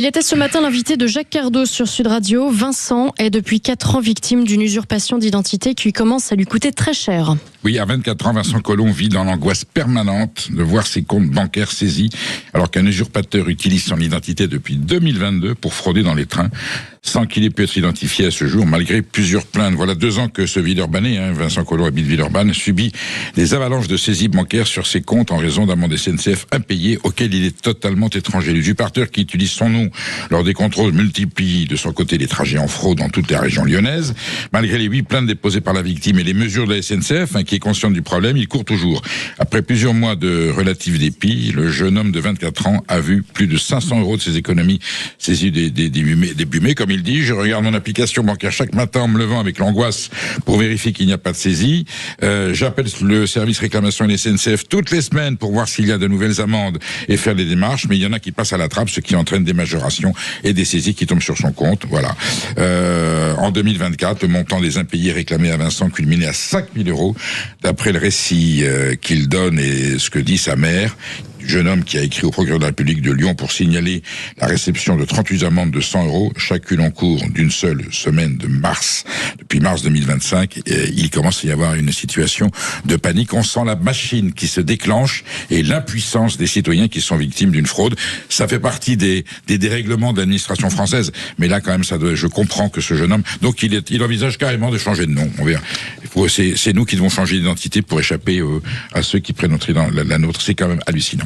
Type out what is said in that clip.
Il était ce matin l'invité de Jacques Cardos sur Sud Radio. Vincent est depuis 4 ans victime d'une usurpation d'identité qui commence à lui coûter très cher. Oui, à 24 ans, Vincent Collomb vit dans l'angoisse permanente de voir ses comptes bancaires saisis alors qu'un usurpateur utilise son identité depuis 2022 pour frauder dans les trains sans qu'il ait pu être identifié à ce jour malgré plusieurs plaintes. Voilà 2 ans que ce Villeurbanais, Vincent Collomb habite Villeurbanne, subit des avalanches de saisies bancaires sur ses comptes en raison d'amendes SNCF impayées auxquelles il est totalement étranger. L'usurpateur qui utilise son nom lors des contrôles multiplie de son côté les trajets en fraude dans toute la région lyonnaise. Malgré les 8 plaintes déposées par la victime et les mesures de la SNCF, qui est consciente du problème, il court toujours. Après plusieurs mois de relatif dépit, le jeune homme de 24 ans a vu plus de 500 € de ses économies saisies débumées. Comme il dit, je regarde mon application bancaire chaque matin en me levant avec l'angoisse pour vérifier qu'il n'y a pas de saisie. J'appelle le service réclamation et SNCF toutes les semaines pour voir s'il y a de nouvelles amendes et faire des démarches, mais il y en a qui passent à la trappe, ce qui entraîne des majorations et des saisies qui tombent sur son compte. Voilà. En 2024, le montant des impayés réclamés à Vincent culminait à 5 000 €, d'après le récit qu'il donne et ce que dit sa mère. Jeune homme qui a écrit au procureur de la République de Lyon pour signaler la réception de 38 amendes de 100 €, chacune en cours d'une seule semaine depuis mars 2025. Il commence à y avoir une situation de panique. On sent la machine qui se déclenche et l'impuissance des citoyens qui sont victimes d'une fraude. Ça fait partie des dérèglements de l'administration française. Mais là, quand même, je comprends que ce jeune homme, donc il envisage carrément de changer de nom. On verra. C'est nous qui devons changer d'identité pour échapper à ceux qui prennent la nôtre. C'est quand même hallucinant.